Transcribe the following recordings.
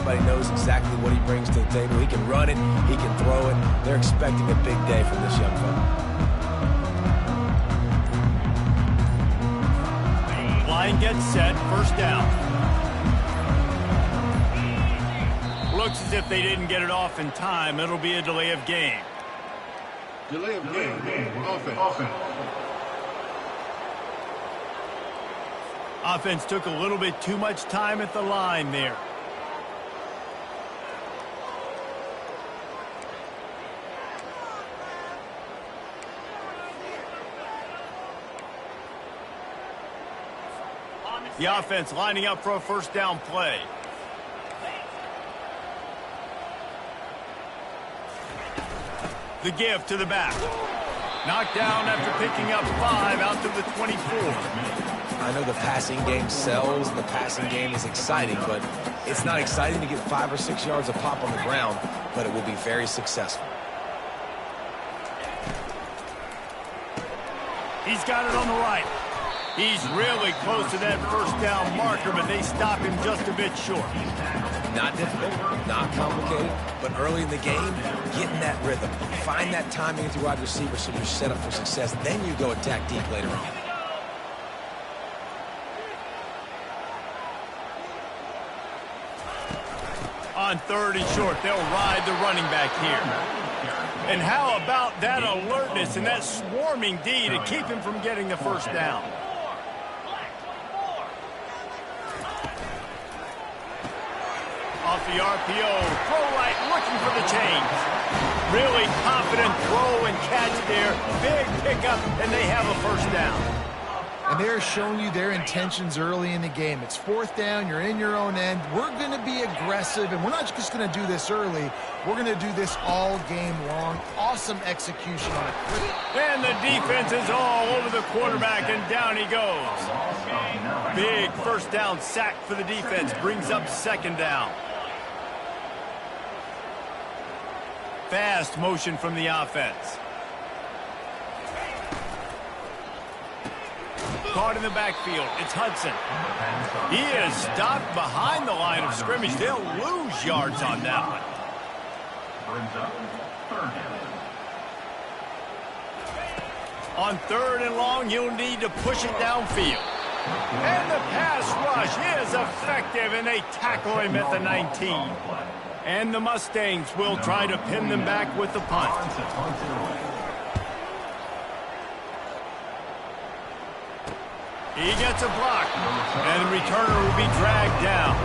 Everybody knows exactly what he brings to the table. He can run it, he can throw it. They're expecting a big day from this young fella. Line gets set, first down. Looks as if they didn't get it off in time. It'll be a delay of game. Delay of game. Offense. Offense took a little bit too much time at the line there. The offense lining up for a first down play. The give to the back. Knocked down after picking up 5 out to the 24. I know the passing game sells and the passing game is exciting, but it's not exciting to get 5 or 6 yards of pop on the ground, but it will be very successful. He's got it on the right. He's really close to that first down marker, but they stop him just a bit short. Not difficult, not complicated, but early in the game, get in that rhythm. Find that timing with your wide receiver so you're set up for success. Then you go attack deep later on. On 3rd and short, they'll ride the running back here. And how about that alertness and that swarming D to keep him from getting the first down? Off the RPO, throw right, looking for the change. Really confident throw and catch there. Big pickup, and they have a first down. And they're showing you their intentions early in the game. It's 4th down, you're in your own end. We're going to be aggressive, and we're not just going to do this early. We're going to do this all game long. Awesome execution on it. And the defense is all over the quarterback, and down he goes. Big first down sack for the defense, brings up 2nd down. Fast motion from the offense. Caught in the backfield. It's Hudson. He is stopped behind the line of scrimmage. They'll lose yards on that one. On 3rd and long, you'll need to push it downfield. And the pass rush is effective, and they tackle him at the 19. And the Mustangs will try to pin them back with the punt. He gets a block, and the returner will be dragged down.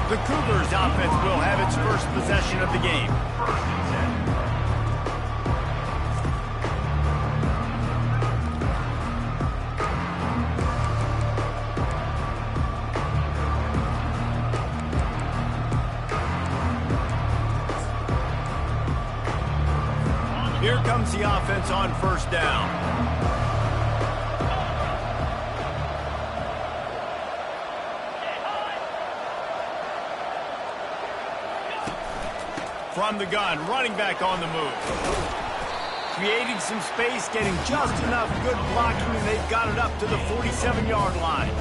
The Cougars offense will have its first possession of the game. Here comes the offense on first down. From the gun, running back on the move. Creating some space, getting just enough good blocking, and they've got it up to the 47-yard line.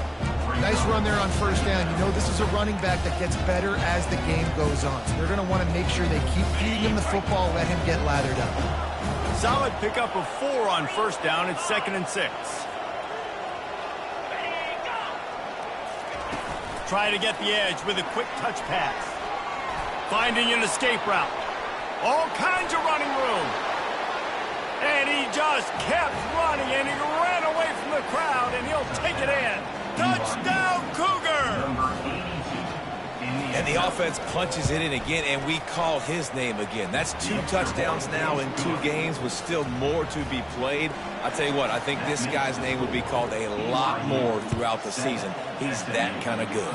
Nice run there on first down. You know this is a running back that gets better as the game goes on. So they're going to want to make sure they keep feeding him the football, let him get lathered up. Solid pickup of 4 on first down. It's 2nd and 6. Try to get the edge with a quick touch pass. Finding an escape route. All kinds of running room. And he just kept running, and he ran away from the crowd, and he'll take it in. Touchdown, Cougar! And the offense punches it in again, and we call his name again. That's 2 touchdowns now in 2 games with still more to be played. I tell you what, I think this guy's name would be called a lot more throughout the season. He's that kind of good.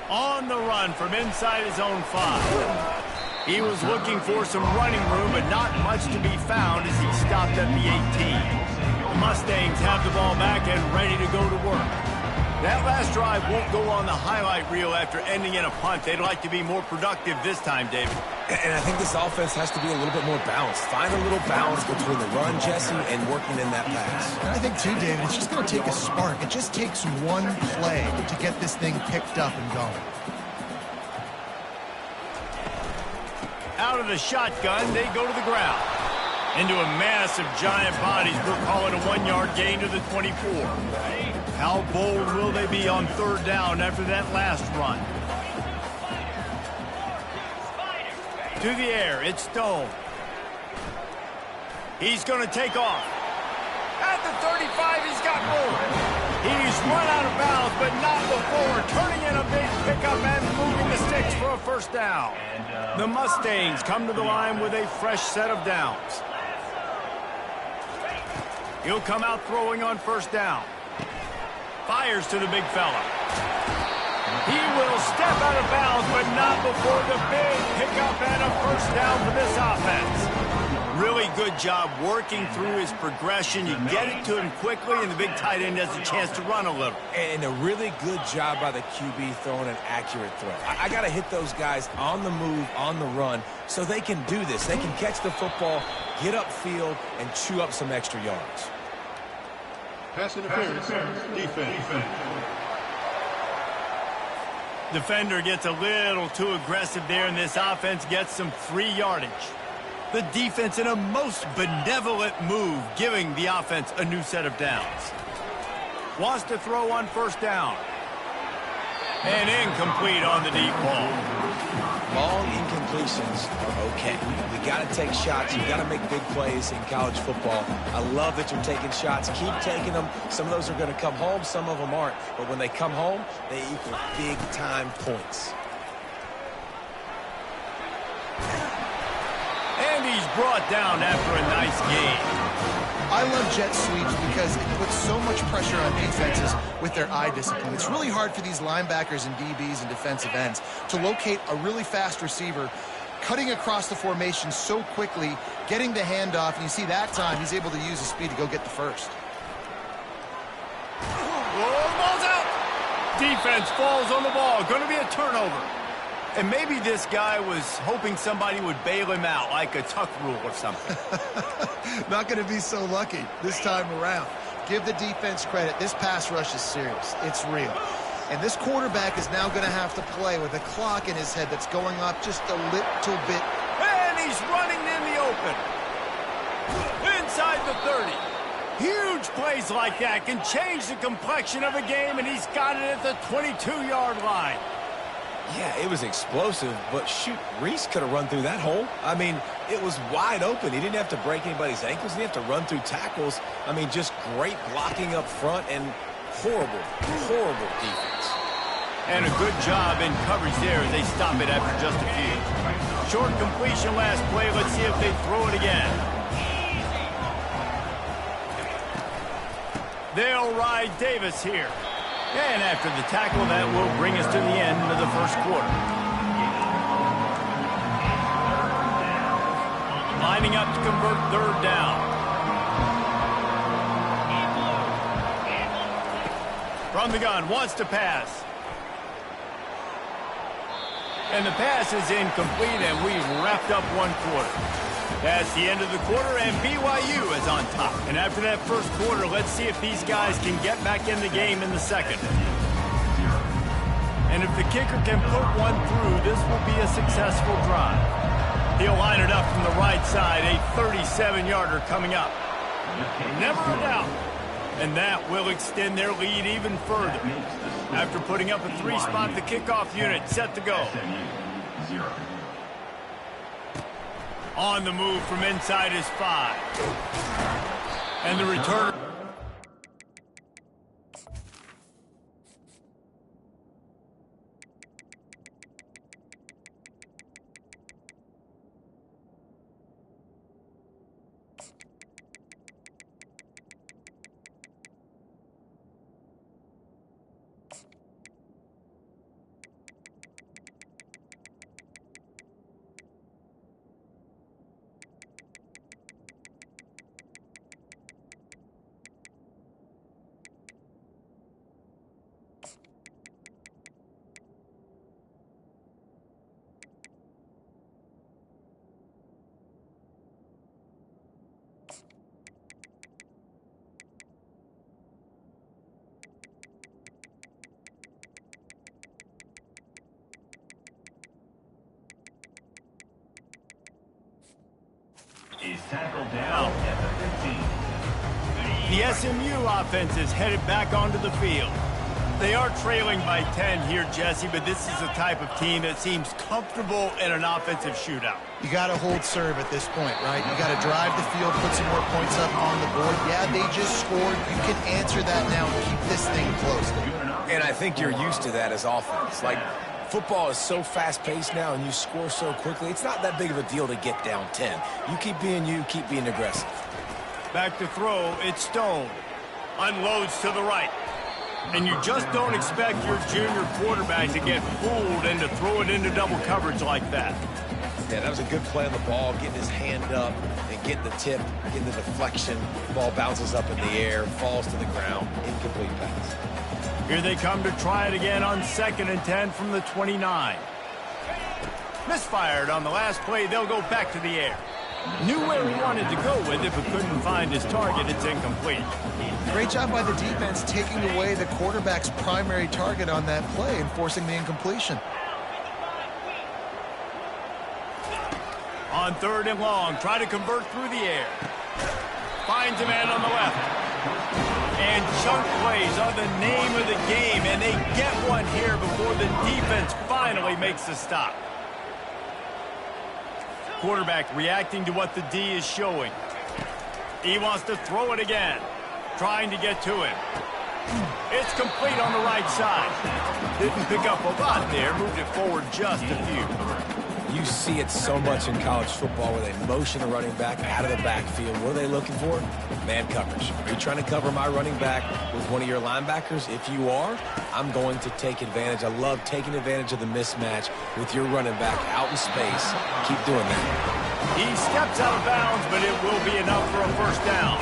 On the run from inside his own 5. He was looking for some running room, but not much to be found as he stopped at the 18. The Mustangs have the ball back and ready to go to work. That last drive won't go on the highlight reel after ending in a punt. They'd like to be more productive this time, David. And I think this offense has to be a little bit more balanced. Find a little balance between the run, Jesse, and working in that pass. And I think, too, David, it's just going to take a spark. It just takes one play to get this thing picked up and going. Out of the shotgun, they go to the ground. Into a massive giant bodies, we'll call it a 1-yard gain to the 24. How bold will they be on third down after that last run? To the air, it's Stone. He's going to take off. At the 35, he's got room. He's run out of bounds, but not before turning in a big pickup and moving the sticks for a first down. The Mustangs come to the line with a fresh set of downs. He'll come out throwing on first down. Fires to the big fella. He will step out of bounds, but not before the big pickup and a first down for this offense. Really good job working through his progression. You get it to him quickly, and the big tight end has a chance to run a little. And a really good job by the QB throwing an accurate throw. I got to hit those guys on the move, on the run, so they can do this. They can catch the football, get upfield, and chew up some extra yards. Pass interference. Defense. Defender gets a little too aggressive there, and this offense gets some free yardage. The defense in a most benevolent move, giving the offense a new set of downs. Wants to throw on first down. And incomplete on the deep ball. Long incompletions are okay. We got to take shots. You got to make big plays in college football. I love that you're taking shots. Keep taking them. Some of those are going to come home. Some of them aren't. But when they come home, they equal big-time points. And he's brought down after a nice game. I love jet sweeps because it puts so much pressure on defenses with their eye discipline. It's really hard for these linebackers and DBs and defensive ends to locate a really fast receiver, cutting across the formation so quickly, getting the handoff, and you see that time he's able to use his speed to go get the first. Oh, ball's out. Defense falls on the ball. Going to be a turnover. And maybe this guy was hoping somebody would bail him out, like a tuck rule or something. Not going to be so lucky this time around. Give the defense credit. This pass rush is serious. It's real. And this quarterback is now going to have to play with a clock in his head that's going up just a little bit. And he's running in the open. Inside the 30. Huge plays like that can change the complexion of a game, and he's got it at the 22-yard line. Yeah, it was explosive, but shoot, Reese could have run through that hole. I mean, it was wide open. He didn't have to break anybody's ankles. He didn't have to run through tackles. I mean, just great blocking up front and horrible defense. And a good job in coverage there as they stop it after just a few. Short completion last play. Let's see if they throw it again. They'll ride Davis here. And after the tackle, that will bring us to the end of the first quarter. Lining up to convert third down. From the gun, wants to pass. And the pass is incomplete, and we've wrapped up one quarter. That's the end of the quarter, and BYU is on top. And after that first quarter, let's see if these guys can get back in the game in the second. And if the kicker can put one through, this will be a successful drive. He'll line it up from the right side, a 37-yarder coming up. Never a doubt. And that will extend their lead even further. After putting up a 3-spot, the kickoff unit set to go. On the move from inside his 5. And the return. The SMU offense is headed back onto the field. They are trailing by 10 here, Jesse, but this is the type of team that seems comfortable in an offensive shootout. You got to hold serve at this point, right? You got to drive the field, put some more points up on the board. Yeah, they just scored. You can answer that now and keep this thing close. And I think you're used to that as offense. Like, football is so fast-paced now and you score so quickly, it's not that big of a deal to get down 10. You, keep being aggressive. Back to throw, it's Stone. Unloads to the right. And you just don't expect your junior quarterback to get fooled and to throw it into double coverage like that. Yeah, that was a good play on the ball, getting his hand up and getting the tip, getting the deflection. The ball bounces up in the air, falls to the ground, incomplete pass. Here they come to try it again on 2nd and 10 from the 29. Misfired on the last play, they'll go back to the air. Knew where he wanted to go with it, but couldn't find his target. It's incomplete. Great job by the defense taking away the quarterback's primary target on that play and forcing the incompletion. On 3rd and long, try to convert through the air. Finds a man on the left. And chunk plays are the name of the game, and they get one here before the defense finally makes the stop. Quarterback reacting to what the D is showing. He wants to throw it again. Trying to get to him. It's complete on the right side. Didn't pick up a lot there. Moved it forward just a few. You see it so much in college football where they motion a running back out of the backfield. What are they looking for? Man coverage. Are you trying to cover my running back with one of your linebackers? If you are, I'm going to take advantage. I love taking advantage of the mismatch with your running back out in space. Keep doing that. He steps out of bounds, but it will be enough for a first down.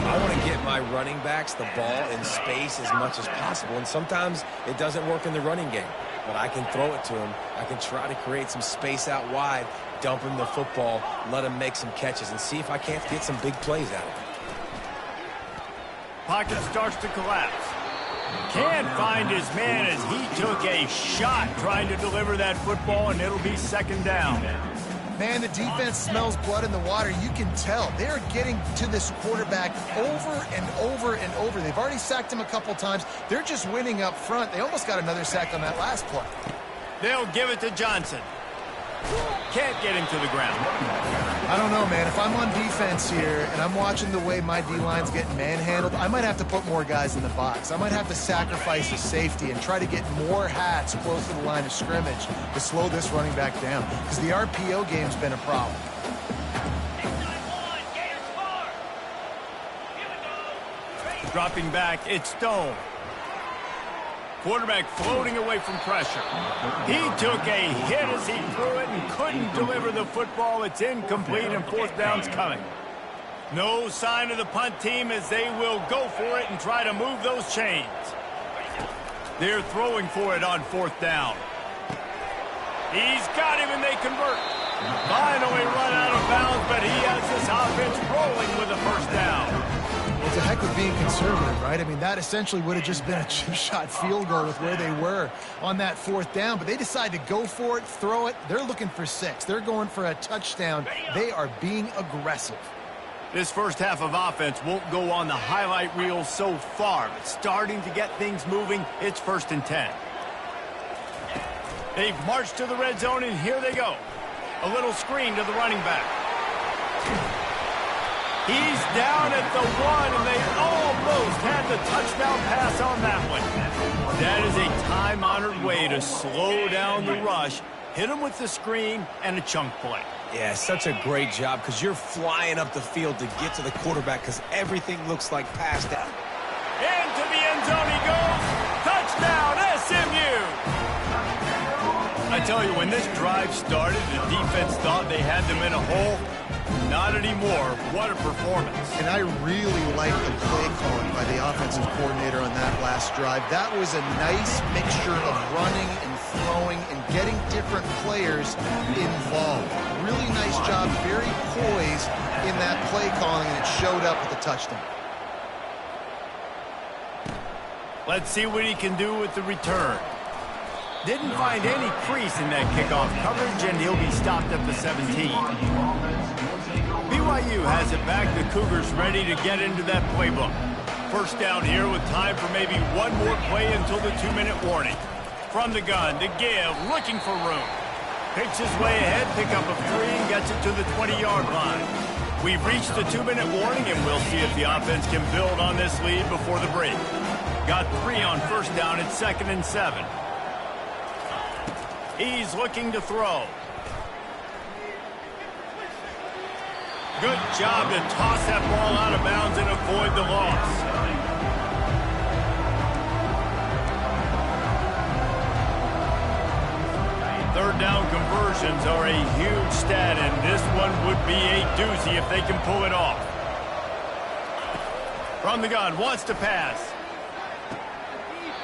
I want to get my running backs the ball in space as much as possible, and sometimes it doesn't work in the running game. But I can throw it to him. I can try to create some space out wide, dump him the football, let him make some catches, and see if I can't get some big plays out of him. Pocket starts to collapse. Can't find his man as he took a shot trying to deliver that football, and it'll be 2nd down. Man, the defense smells blood in the water. You can tell. They're getting to this quarterback over and over and over. They've already sacked him a couple times. They're just winning up front. They almost got another sack on that last play. They'll give it to Johnson. Can't get him to the ground. I don't know, man. If I'm on defense here and I'm watching the way my D-line's getting manhandled, I might have to put more guys in the box. I might have to sacrifice a safety and try to get more hats close to the line of scrimmage to slow this running back down, because the RPO game's been a problem. Dropping back, it's Stone. Quarterback floating away from pressure. He took a hit as he threw it and couldn't deliver the football. It's incomplete and 4th down's coming. No sign of the punt team as they will go for it and try to move those chains. They're throwing for it on 4th down. He's got him and they convert. Finally run out of bounds, but he has this offense rolling with a first down. It's a heck of being conservative, right? I mean, that essentially would have just been a chip-shot field goal with where they were on that 4th down, but they decide to go for it, throw it. They're looking for 6. They're going for a touchdown. They are being aggressive. This first half of offense won't go on the highlight reel so far, but starting to get things moving. It's 1st and 10. They've marched to the red zone, and here they go. A little screen to the running back. He's down at the 1, and they almost had the touchdown pass on that one. That is a time-honored way to slow down the rush, hit him with the screen, and a chunk play. Yeah, such a great job, because you're flying up the field to get to the quarterback because everything looks like passed out. Into the end zone he goes. Touchdown, SMU! I tell you, when this drive started, the defense thought they had them in a hole. Not anymore. What a performance. And I really like the play calling by the offensive coordinator on that last drive. That was a nice mixture of running and throwing and getting different players involved. Really nice job, very poised in that play calling, and it showed up with the touchdown. Let's see what he can do with the return. Didn't find any crease in that kickoff coverage, and he'll be stopped at the 17. BYU has it back. The Cougars ready to get into that playbook. First down here with time for maybe one more play until the 2-minute warning. From the gun to give, looking for room. Picks his way ahead, pick up a 3, and gets it to the 20-yard line. We've reached the 2-minute warning, and we'll see if the offense can build on this lead before the break. Got 3 on first down at 2nd and 7. He's looking to throw. Good job to toss that ball out of bounds and avoid the loss. Third down conversions are a huge stat, and this one would be a doozy if they can pull it off. From the gun, wants to pass.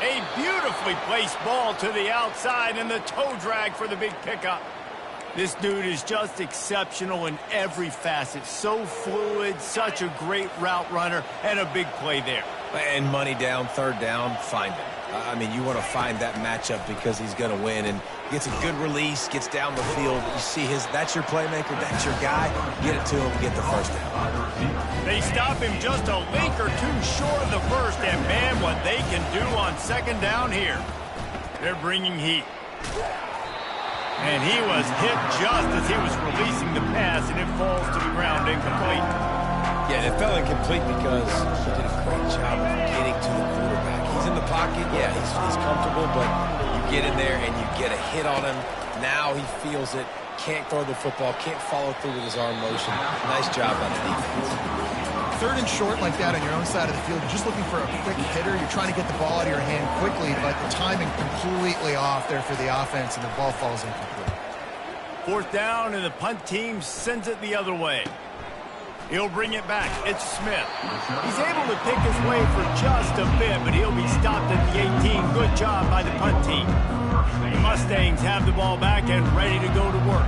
A beautifully placed ball to the outside, and the toe drag for the big pickup. This dude is just exceptional in every facet. So fluid, such a great route runner, and a big play there. And money down, third down, find him. I mean, you want to find that matchup because he's going to win, and gets a good release, gets down the field. You see that's your playmaker, that's your guy. Get it to him, get the first down. They stop him just a link or two short of the first, and man, what they can do on second down here. They're bringing heat. And he was hit just as he was releasing the pass, and it falls to the ground incomplete. Yeah, it fell incomplete because he did a great job of getting to the quarterback. He's in the pocket, yeah, he's comfortable, but you get in there and you get a hit on him. Now he feels it, can't throw the football, can't follow through with his arm motion. Nice job on the defense. Third and short like that on your own side of the field, you're just looking for a quick hitter. You're trying to get the ball out of your hand quickly, but the timing completely off there for the offense, and the ball falls incomplete. Fourth down, and the punt team sends it the other way. He'll bring it back. It's Smith. He's able to pick his way for just a bit, but he'll be stopped at the 18. Good job by the punt team. The Mustangs have the ball back and ready to go to work.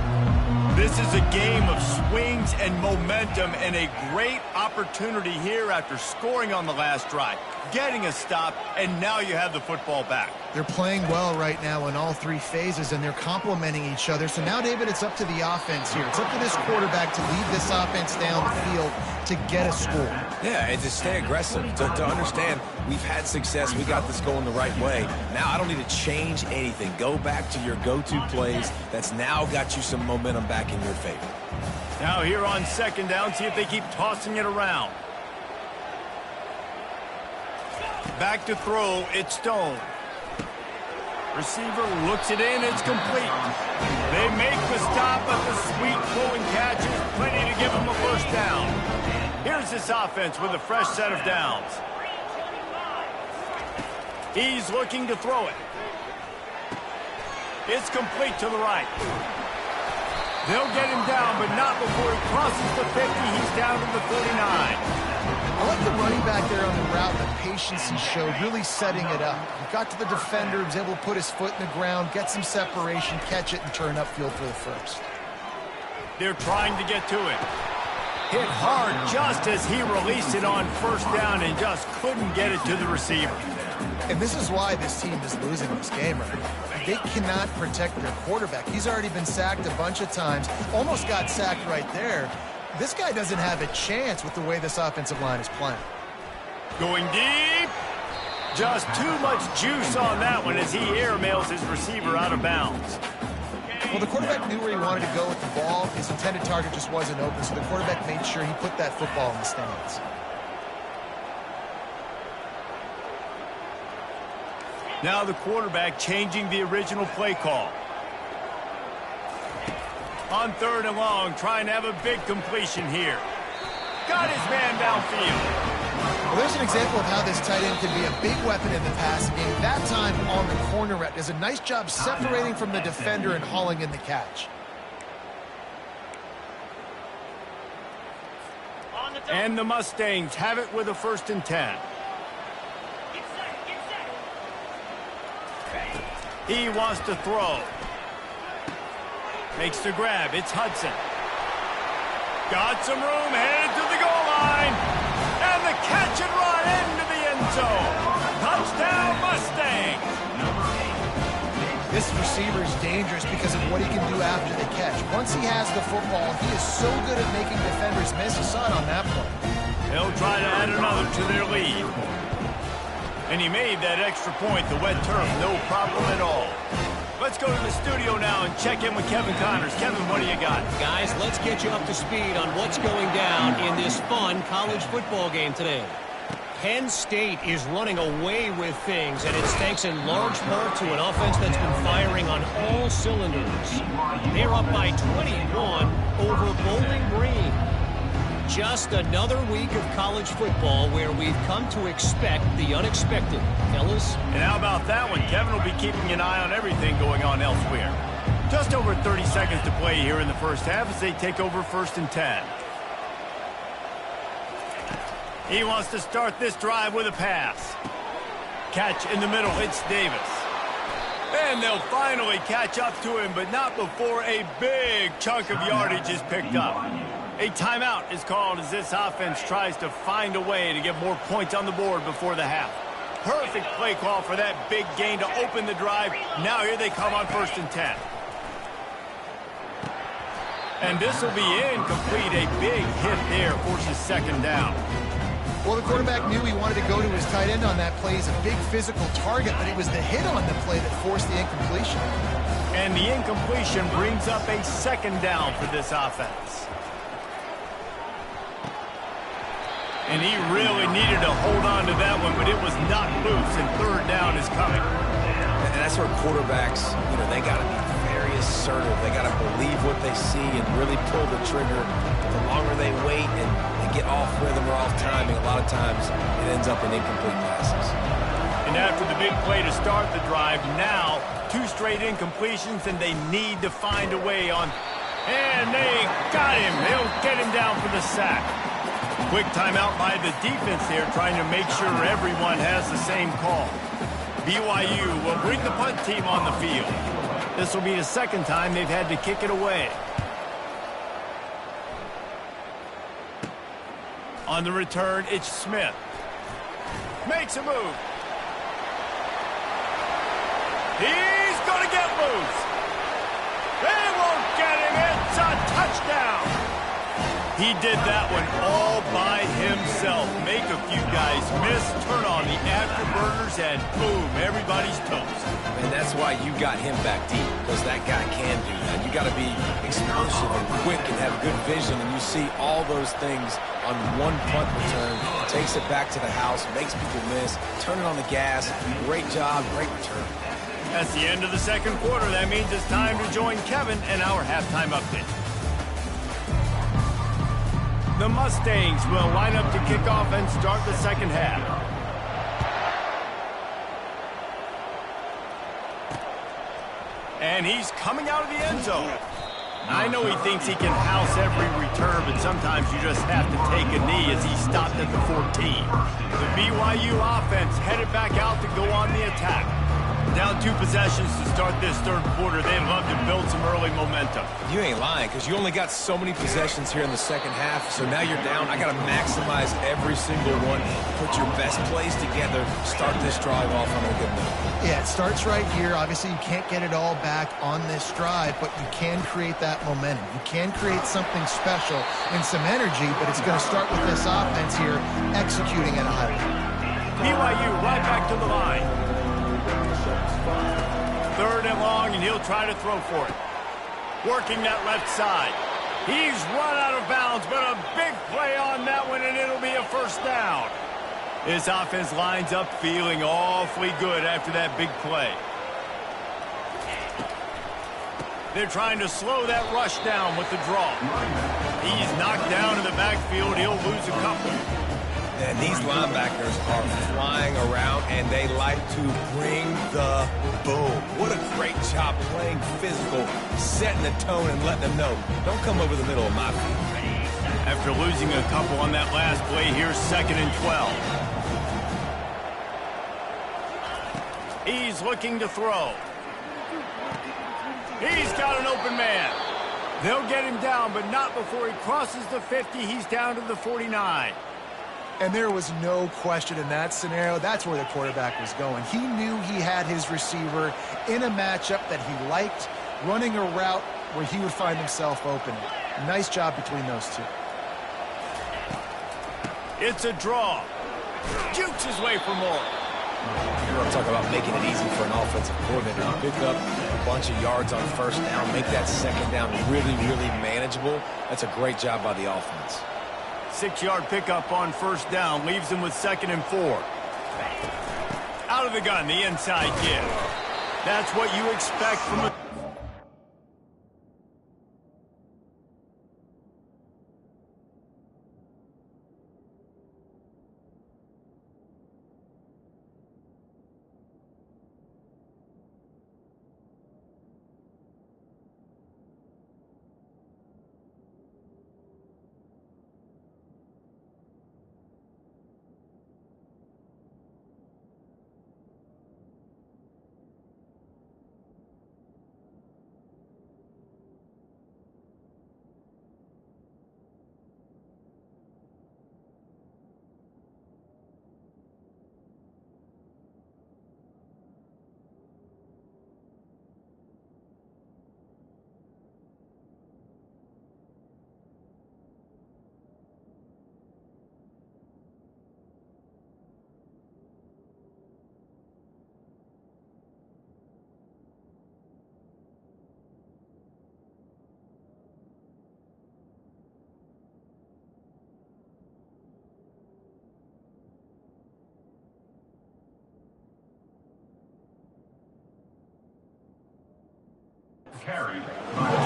This is a game of swings and momentum, and a great opportunity here after scoring on the last drive, getting a stop, and now you have the football back. They're playing well right now in all three phases, and they're complementing each other. So now, David, it's up to the offense here. It's up to this quarterback to lead this offense down the field to get a score. Yeah, and to stay aggressive, to understand we've had success, we got this going the right way. Now I don't need to change anything. Go back to your go-to plays. That's now got you some momentum back in your favor. Now here on second down, see if they keep tossing it around. Back to throw, it's Stone. Receiver looks it in, it's complete. They make the stop, but the sweet throw and catch is plenty to give them a first down. Here's this offense with a fresh set of downs. He's looking to throw it. It's complete to the right. They'll get him down, but not before he crosses the 50. He's down to the 49. I like the running back there on the route, the patience he showed, really setting it up. He got to the defender, was able to put his foot in the ground, get some separation, catch it, and turn upfield for the first. They're trying to get to it. Hit hard just as he released it on first down and just couldn't get it to the receiver. And this is why this team is losing this game right now. They cannot protect their quarterback. He's already been sacked a bunch of times, almost got sacked right there. This guy doesn't have a chance with the way this offensive line is playing. Going deep. Just too much juice on that one as he airmails his receiver out of bounds. Well, the quarterback knew where he wanted to go with the ball. His intended target just wasn't open, so the quarterback made sure he put that football in the stands. Now the quarterback changing the original play call. On third and long, trying to have a big completion here. Got his man downfield. Well, there's an example of how this tight end can be a big weapon in the passing game. That time on the corner route does a nice job separating from the defender and hauling in the catch. And the Mustangs have it with a 1st and 10. He wants to throw. Makes the grab. It's Hudson. Got some room, headed to the goal line. And the catch and run into the end zone. Touchdown, Mustang. This receiver is dangerous because of what he can do after the catch. Once he has the football, he is so good at making defenders miss. You saw it on that play. They'll try to add another to their lead. And he made that extra point. The wet turf, no problem at all. Let's go to the studio now and check in with Kevin Connors. Kevin, what do you got? Guys, let's get you up to speed on what's going down in this fun college football game today. Penn State is running away with things, and it's thanks in large part to an offense that's been firing on all cylinders. They're up by 21 over Bowling Green. Just another week of college football where we've come to expect the unexpected. Fellas? And how about that one? Kevin will be keeping an eye on everything going on elsewhere. Just over 30 seconds to play here in the first half as they take over 1st and 10. He wants to start this drive with a pass. Catch in the middle. It's Davis. And they'll finally catch up to him, but not before a big chunk of yardage is picked up. A timeout is called as this offense tries to find a way to get more points on the board before the half. Perfect play call for that big gain to open the drive. Now here they come on 1st and 10. And this will be incomplete. A big hit there forces 2nd down. Well, the quarterback knew he wanted to go to his tight end on that play. He's a big physical target, but it was the hit on the play that forced the incompletion. And the incompletion brings up a 2nd down for this offense. And he really needed to hold on to that one, but it was not loose, and 3rd down is coming. And that's where quarterbacks, they got to be very assertive. They got to believe what they see and really pull the trigger. The longer they wait and get off rhythm or off timing, a lot of times it ends up in incomplete passes. And after the big play to start the drive, now 2 straight incompletions, and they need to find a way on. And they got him. They'll get him down for the sack. Quick timeout by the defense here, trying to make sure everyone has the same call. BYU will bring the punt team on the field. This will be the 2nd time they've had to kick it away. On the return, it's Smith. Makes a move. He's going to get loose. They won't get him. It's a touchdown. He did that one all by himself. Make a few guys miss, turn on the afterburners, and boom, everybody's toast. And that's why you got him back deep, because that guy can do that. You got to be explosive and quick and have good vision, and you see all those things on one punt return. Takes it back to the house, makes people miss, turning on the gas. Great job, great return. That's the end of the 2nd quarter. That means it's time to join Kevin and our halftime update. The Mustangs will line up to kick off and start the 2nd half. And he's coming out of the end zone. I know he thinks he can house every return, but sometimes you just have to take a knee as he stopped at the 14. The BYU offense headed back out to go on the attack. Down 2 possessions to start this 3rd quarter. They'd love to build some early momentum. You ain't lying, because you only got so many possessions here in the 2nd half, so now you're down. I got to maximize every single one. Put your best plays together. Start this drive off on a good note. Yeah, it starts right here. Obviously, you can't get it all back on this drive, but you can create that momentum. You can create something special and some energy, but it's going to start with this offense here executing at a high level. BYU right back to the line. 3rd and long, and he'll try to throw for it. Working that left side. He's run out of bounds, but a big play on that one, and it'll be a 1st down. This offense lines up feeling awfully good after that big play. They're trying to slow that rush down with the draw. He's knocked down in the backfield. He'll lose a couple. And these linebackers are flying around, and they like to bring the boom. What a great job playing physical, setting the tone and letting them know, don't come over the middle of my field. After losing a couple on that last play, here's 2nd and 12. He's looking to throw. He's got an open man. They'll get him down, but not before he crosses the 50. He's down to the 49. And there was no question in that scenario. That's where the quarterback was going. He knew he had his receiver in a matchup that he liked, running a route where he would find himself open. Nice job between those two. It's a draw. Jukes his way for more. You want to talk about making it easy for an offensive coordinator. Pick up a bunch of yards on first down, make that second down really, really manageable. That's a great job by the offense. 6-yard pickup on first down leaves him with 2nd and 4. Out of the gun, the inside give. That's what you expect from a...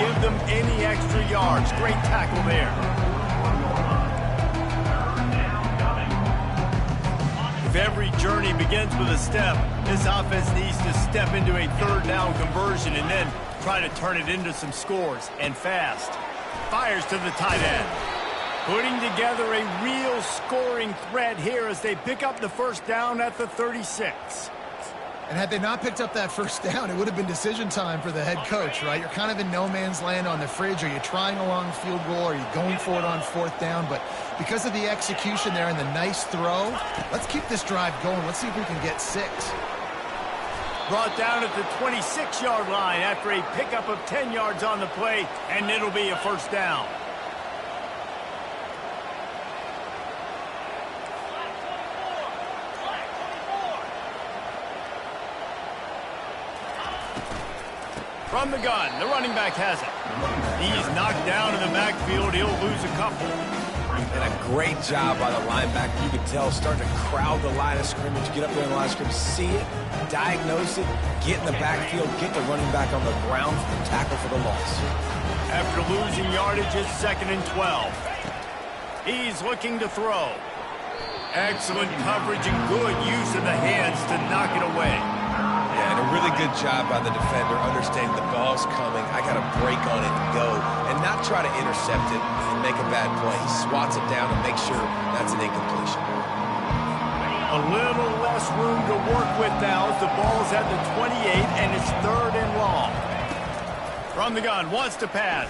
Give them any extra yards. Great tackle there. If every journey begins with a step, this offense needs to step into a 3rd down conversion and then try to turn it into some scores, and fast. Fires to the tight end. Putting together a real scoring threat here as they pick up the first down at the 36. And had they not picked up that first down, it would have been decision time for the head coach, right? You're kind of in no man's land on the fridge. Are you trying a long field goal? Are you going for it on 4th down? But because of the execution there and the nice throw, let's keep this drive going. Let's see if we can get 6. Brought down at the 26-yard line after a pickup of 10 yards on the play, and it'll be a first down. From the gun, the running back has it. He's knocked down in the backfield. He'll lose a couple. And a great job by the linebacker. You can tell, starting to crowd the line of scrimmage, get up there in the line of scrimmage, see it, diagnose it, get in the backfield, get the running back on the ground for the tackle for the loss. After losing yardage, it's 2nd and 12. He's looking to throw. Excellent coverage and good use of the hands to knock it away. Yeah, and a really good job by the defender, understanding the ball's coming. I got to break on it and go, and not try to intercept it and make a bad play. He swats it down and makes sure that's an incompletion. A little less room to work with now as the ball's at the 28, and it's 3rd and long. From the gun, wants to pass.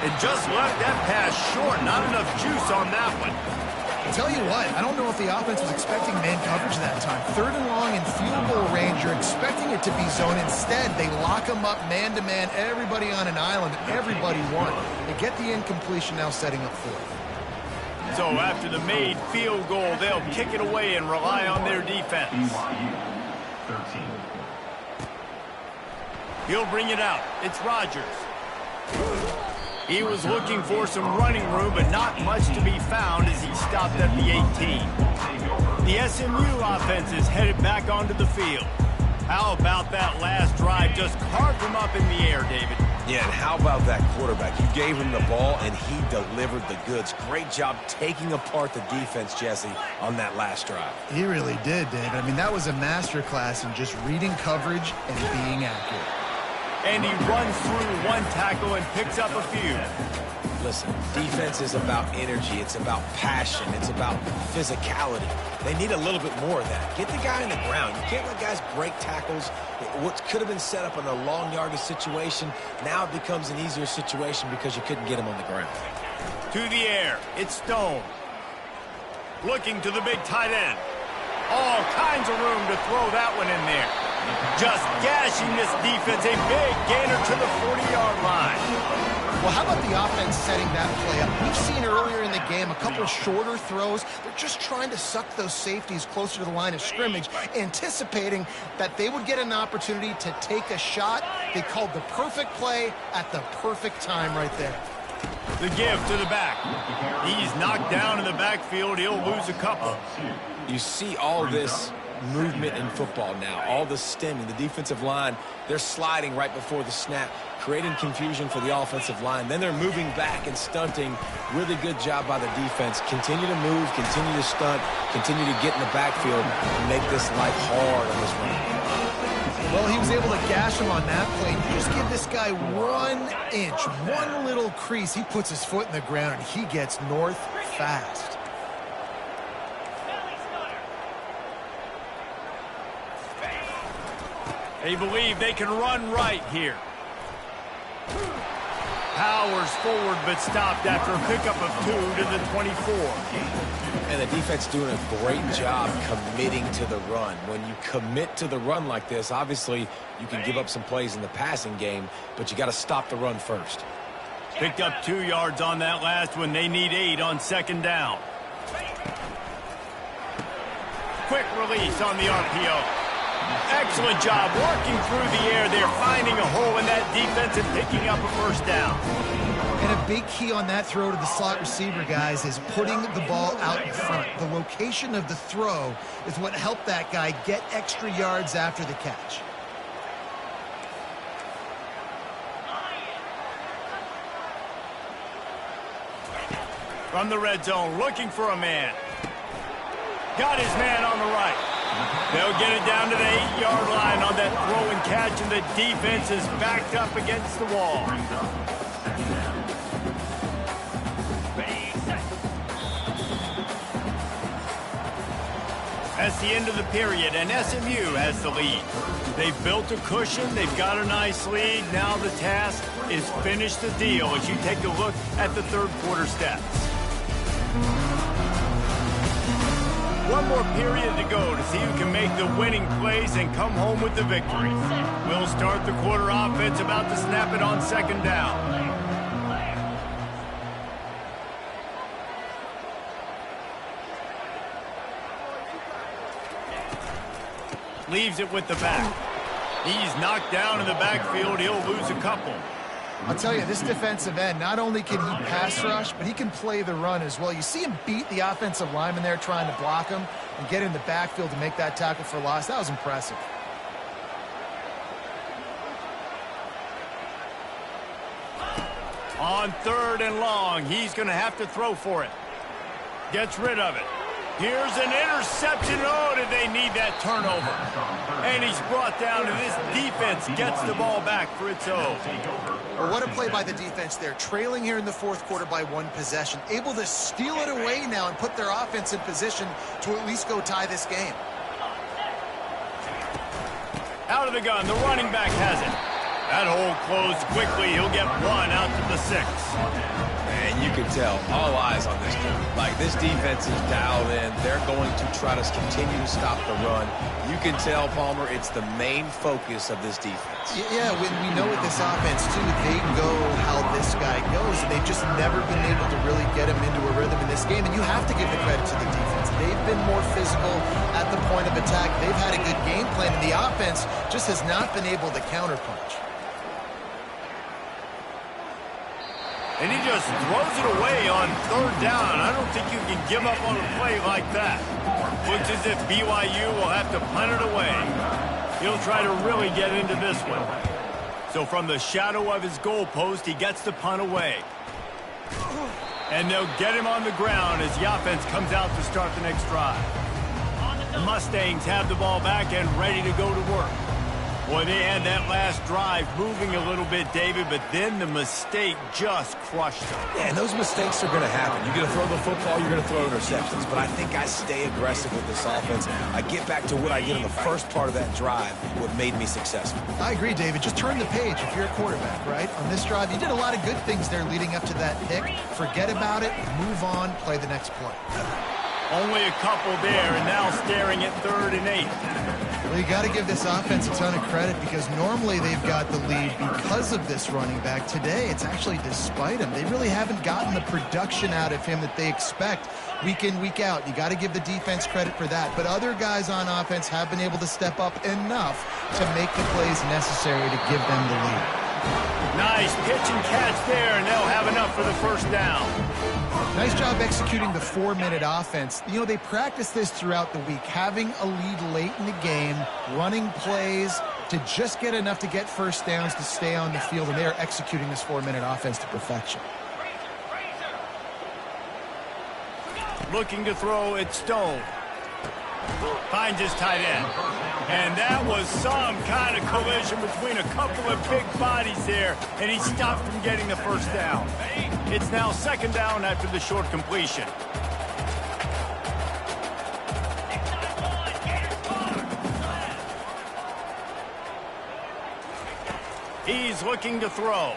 It just left that pass short. Not enough juice on that one. I'll tell you what, I don't know if the offense was expecting man coverage that time. 3rd and long in field goal range, you're expecting it to be zone. Instead, they lock them up man-to-man, everybody on an island, everybody won. They get the incompletion now setting up 4th. So after the made field goal, they'll kick it away and rely on their defense. 13. He'll bring it out. It's Rodgers. He was looking for some running room, but not much to be found as he stopped at the 18. The SMU offense is headed back onto the field. How about that last drive? Just carved him up in the air, David. Yeah, and how about that quarterback? You gave him the ball, and he delivered the goods. Great job taking apart the defense, Jesse, on that last drive. He really did, David. I mean, that was a masterclass in just reading coverage and being accurate. And he runs through one tackle and picks up a few. Listen, defense is about energy. It's about passion. It's about physicality. They need a little bit more of that. Get the guy in the ground. You can't let guys break tackles. What could have been set up in a long yardage situation, now it becomes an easier situation because you couldn't get him on the ground. To the air. It's Stone. looking to the big tight end. All kinds of room to throw that one in there. Just gashing this defense, a big gainer to the 40-yard line. Well, how about the offense setting that play up? We've seen earlier in the game a couple of shorter throws. They're just trying to suck those safeties closer to the line of scrimmage, anticipating that they would get an opportunity to take a shot. They called the perfect play at the perfect time right there. The give to the back. He's knocked down in the backfield. He'll lose a couple. You see all this movement in football now, all the stemming, the defensive line, they're sliding right before the snap, creating confusion for the offensive line. Then they're moving back and stunting. Really good job by the defense. Continue to move, continue to stunt, continue to get in the backfield and make this life hard on this run. Well, he was able to gash him on that play. You just give this guy 1 inch, one little crease. He puts his foot in the ground, and he gets north fast. They believe they can run right here. Powers forward, but stopped after a pickup of 2 to the 24. And the defense doing a great job committing to the run. When you commit to the run like this, obviously you can give up some plays in the passing game, but you got to stop the run first. Picked up 2 yards on that last one. They need 8 on second down. Quick release on the RPO. Excellent job working through the air there, finding a hole in that defense and picking up a first down. And a big key on that throw to the slot receiver, guys, is putting the ball out in front. The location of the throw is what helped that guy get extra yards after the catch. From the red zone, looking for a man. Got his man on the right. They'll get it down to the 8-yard line on that throw and catch, and the defense is backed up against the wall. That's the end of the period, and SMU has the lead. They've built a cushion. They've got a nice lead. Now the task is finish the deal as you take a look at the third quarter stats. One more period to go to see who can make the winning plays and come home with the victory. We'll start the quarter offense, about to snap it on second down. Leaves it with the back. He's knocked down in the backfield. He'll lose a couple. I'll tell you, this defensive end, not only can he pass rush, but he can play the run as well. You see him beat the offensive lineman there trying to block him and get in the backfield to make that tackle for loss. That was impressive. On 3rd and long, he's going to have to throw for it. Gets rid of it. Here's an interception. Oh, did they need that turnover? And he's brought down, and this defense gets the ball back for its own. Well, what a play by the defense there. Trailing here in the fourth quarter by 1 possession. Able to steal it away now and put their offense in position to at least go tie this game. Out of the gun, the running back has it. That hole closed quickly. He'll get 1 out to the 6. And you can tell, all eyes on this team. Like, this defense is dialed in. They're going to try to continue to stop the run. You can tell, Palmer, it's the main focus of this defense. Yeah, when we know with this offense, too, they go how this guy goes. And they've just never been able to really get him into a rhythm in this game. And you have to give the credit to the defense. They've been more physical at the point of attack. They've had a good game plan. And the offense just has not been able to counterpunch. And he just throws it away on 3rd down. I don't think you can give up on a play like that. Looks as if BYU will have to punt it away. He'll try to really get into this one. So from the shadow of his goalpost, he gets the punt away. And they'll get him on the ground as the offense comes out to start the next drive. The Mustangs have the ball back and ready to go to work. Boy, they had that last drive moving a little bit, David, but then the mistake just crushed them. Yeah, and those mistakes are going to happen. You're going to throw the football, you're going to throw interceptions. But I think I stay aggressive with this offense. I get back to what I did in the first part of that drive, what made me successful. I agree, David. Just turn the page if you're a quarterback, right? On this drive, you did a lot of good things there leading up to that pick. Forget about it, move on, play the next play. Only a couple there, and now staring at 3rd and 8. Well, you got to give this offense a ton of credit because normally they've got the lead because of this running back. Today, it's actually despite him. They really haven't gotten the production out of him that they expect week in, week out. You got to give the defense credit for that. But other guys on offense have been able to step up enough to make the plays necessary to give them the lead. Nice pitch and catch there, and they'll have enough for the first down. Nice job executing the 4-minute offense. You know, they practice this throughout the week, having a lead late in the game, running plays to just get enough to get first downs to stay on the field, and they are executing this 4-minute offense to perfection. Looking to throw, it's Stone. Finds his tight end. And that was some kind of collision between a couple of big bodies there, and he stopped from getting the first down. It's now 2nd down after the short completion. He's looking to throw.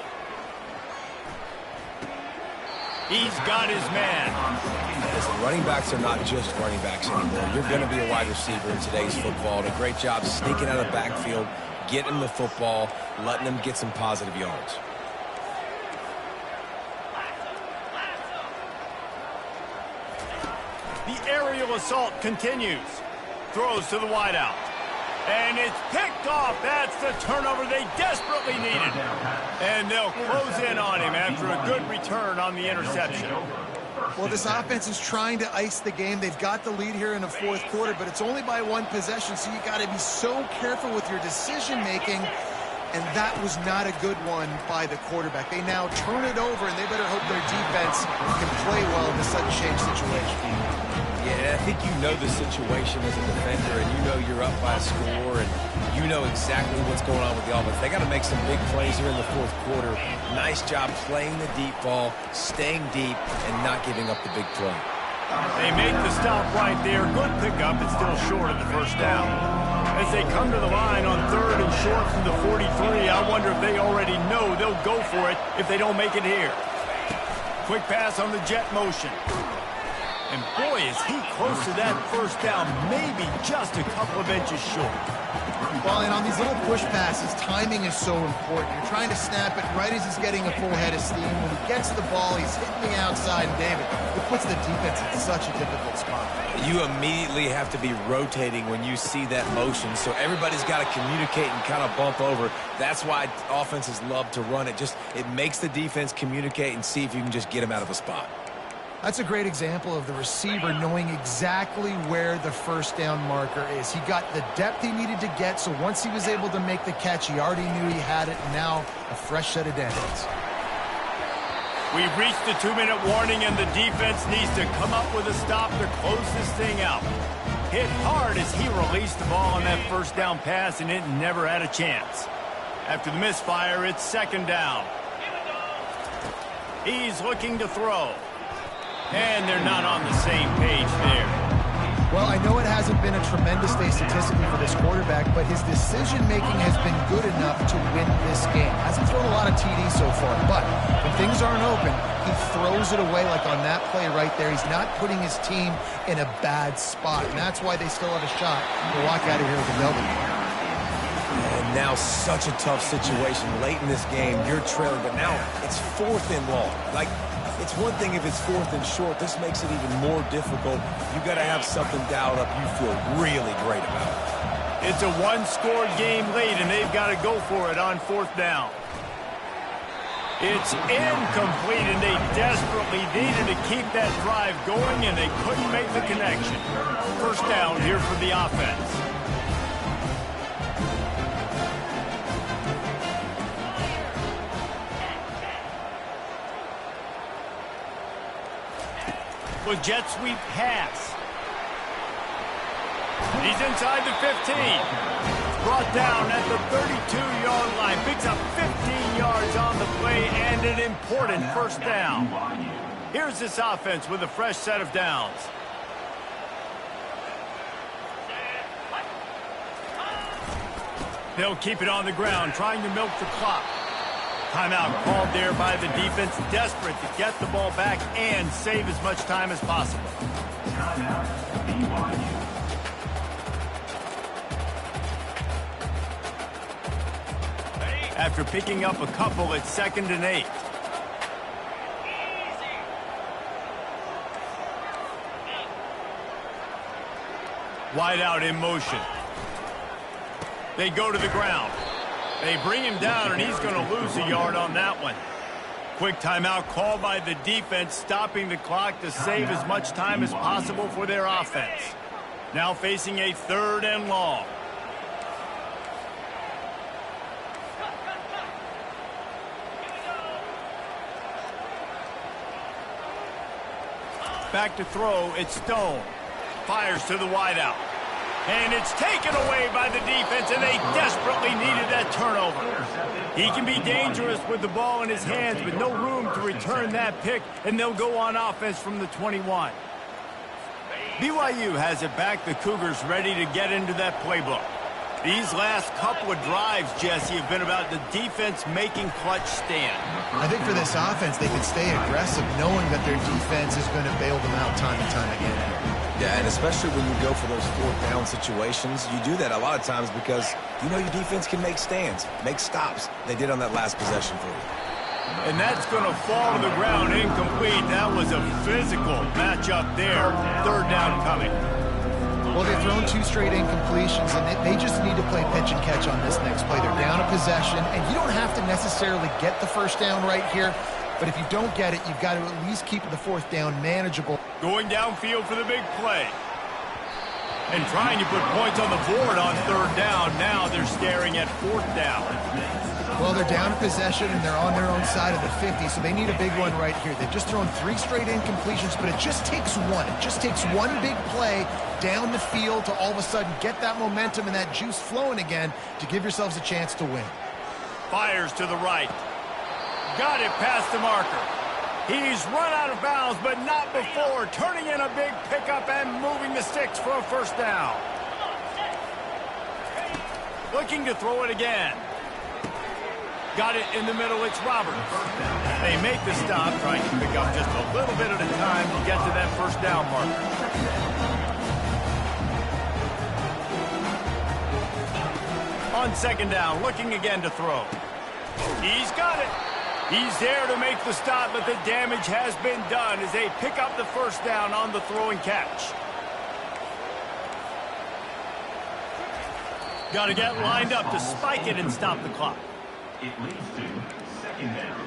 He's got his man. Listen, running backs are not just running backs anymore. You're going to be a wide receiver in today's football. And a great job sneaking out of the backfield, getting the football, letting them get some positive yards. The aerial assault continues. Throws to the wideout. And it's picked off. That's the turnover they desperately needed. And they'll close in on him after a good return on the interception. Well, this offense is trying to ice the game. They've got the lead here in the 4th quarter, but it's only by 1 possession, so you got to be so careful with your decision-making. And that was not a good one by the quarterback. They now turn it over, and they better hope their defense can play well in a sudden change situation. Yeah, I think you know the situation as a defender, and you know you're up by a score, and you know exactly what's going on with the offense. They got to make some big plays here in the 4th quarter. Nice job playing the deep ball, staying deep, and not giving up the big play. They make the stop right there. Good pickup. It's still short of the first down. As they come to the line on 3rd and short from the 43, I wonder if they already know they'll go for it if they don't make it here. Quick pass on the jet motion. And boy, is he close to that first down, maybe just a couple of inches short. Well, and on these little push passes, timing is so important. You're trying to snap it right as he's getting a full head of steam. When he gets the ball, he's hitting the outside, and David, it puts the defense in such a difficult spot. You immediately have to be rotating when you see that motion, so everybody's got to communicate and kind of bump over. That's why offenses love to run it. It makes the defense communicate and see if you can just get them out of a spot. That's a great example of the receiver knowing exactly where the first down marker is. He got the depth he needed to get, so once he was able to make the catch, he already knew he had it, and now a fresh set of downs. We've reached the 2-minute warning, and the defense needs to come up with a stop to close this thing out. Hit hard as he released the ball on that first down pass, and it never had a chance. After the misfire, it's 2nd down. He's looking to throw. And they're not on the same page there. Well, I know it hasn't been a tremendous day statistically for this quarterback, but his decision-making has been good enough to win this game. Hasn't thrown a lot of TDs so far, but when things aren't open, he throws it away like on that play right there. He's not putting his team in a bad spot, and that's why they still have a shot to walk out of here with a W. And now such a tough situation late in this game. You're trailing, but now it's 4th and long. It's one thing if it's 4th and short. This makes it even more difficult. You got to have something dialed up you feel really great about. It's a one-score game late, and they've got to go for it on 4th down. It's incomplete, and they desperately needed to keep that drive going, and they couldn't make the connection. First down here for the offense. With jet sweep pass. He's inside the 15. Brought down at the 32-yard line. Picks up 15 yards on the play and an important first down. Here's this offense with a fresh set of downs. They'll keep it on the ground, trying to milk the clock. Timeout called there by the defense, desperate to get the ball back and save as much time as possible. Timeout, BYU. After picking up a couple, it's 2nd and 8. Wide out in motion. They go to the ground. They bring him down, and he's going to lose a yard on that one. Quick timeout called by the defense, stopping the clock to save as much time as possible for their offense. Now facing a 3rd and long. Back to throw, it's Stone. Fires to the wideout. And it's taken away by the defense, and they desperately needed that turnover. He can be dangerous with the ball in his hands, but no room to return that pick, and they'll go on offense from the 21. BYU has it back. The Cougars ready to get into that playbook. These last couple of drives, Jesse, have been about the defense making clutch stand. I think for this offense, they can stay aggressive knowing that their defense is going to bail them out time and time again. Yeah, and especially when you go for those 4th down situations, you do that a lot of times because you know your defense can make stands, make stops. They did on that last possession for you. And that's going to fall to the ground incomplete. That was a physical matchup there. 3rd down coming. Well, they've thrown 2 straight incompletions, and they just need to play pitch and catch on this next play. They're down a possession, and you don't have to necessarily get the 1st down right here, but if you don't get it, you've got to at least keep the 4th down manageable. Going downfield for the big play. And trying to put points on the board on 3rd down. Now they're staring at 4th down. Well, they're down a possession, and they're on their own side of the 50, so they need a big one right here. They've just thrown 3 straight incompletions, but it just takes one. It just takes one big play down the field to all of a sudden get that momentum and that juice flowing again to give yourselves a chance to win. Fires to the right. Got it past the marker. He's run out of bounds, but not before. Turning in a big pickup and moving the sticks for a 1st down. Looking to throw it again. Got it in the middle, it's Roberts. They make the stop, trying to pick up just a little bit at a time to get to that 1st down marker. On 2nd down, looking again to throw. He's got it. He's there to make the stop, but the damage has been done as they pick up the 1st down on the throw and catch. Got to get lined up to spike it and stop the clock. It leads to 2nd down.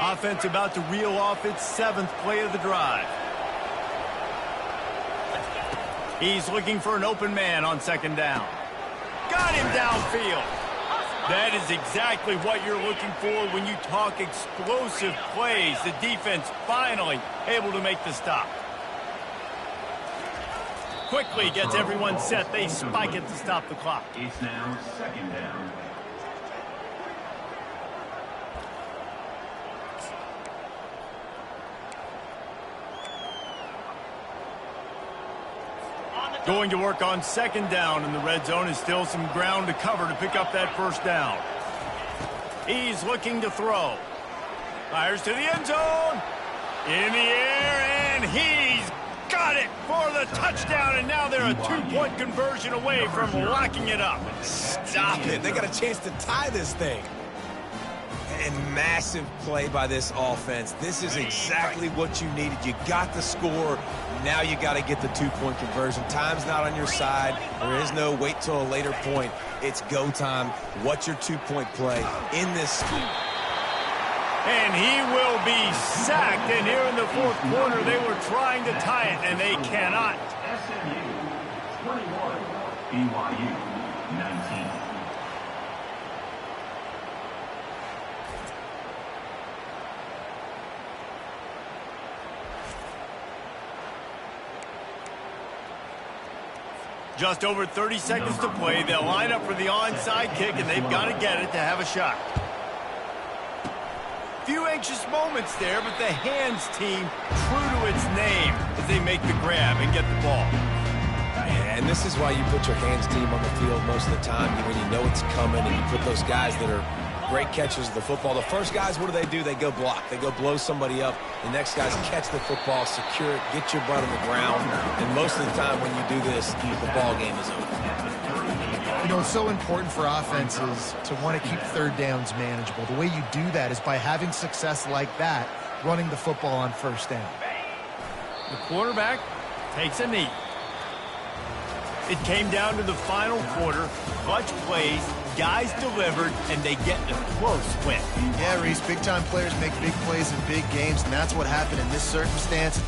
Offense about to reel off its 7th play of the drive. He's looking for an open man on 2nd down. Got him downfield. That is exactly what you're looking for when you talk explosive plays. The defense finally able to make the stop. Quickly gets everyone set. They spike it to stop the clock. It's now 2nd down. Going to work on 2nd down, and the red zone is still some ground to cover to pick up that 1st down. He's looking to throw. Fires to the end zone. In the air, and he's got it for the touchdown, and now they're a 2-point conversion away from locking it up. Stop it. They got a chance to tie this thing. And massive play by this offense. This is exactly what you needed. You got the score. Now you got to get the 2-point conversion. Time's not on your side. There is no wait till a later point. It's go time. What's your 2-point play in this? And he will be sacked. And here in the 4th quarter, they were trying to tie it, and they cannot. SMU 21, BYU 19. Just over 30 seconds to play. They'll line up for the onside kick, and they've got to get it to have a shot. Few anxious moments there, but the hands team true to its name as they make the grab and get the ball. Yeah, and this is why you put your hands team on the field most of the time when you know it's coming, and you put those guys that are great catchers of the football. The first guys, what do? They go block. They go blow somebody up. The next guys catch the football, secure it, get your butt on the ground, and most of the time when you do this, the ball game is over. You know, it's so important for offenses to want to keep third downs manageable. The way you do that is by having success like that, running the football on first down. The quarterback takes a knee. It came down to the final quarter. Clutch plays, guys delivered, and they get a close win. Yeah, Reese, big-time players make big plays in big games, and that's what happened in this circumstance.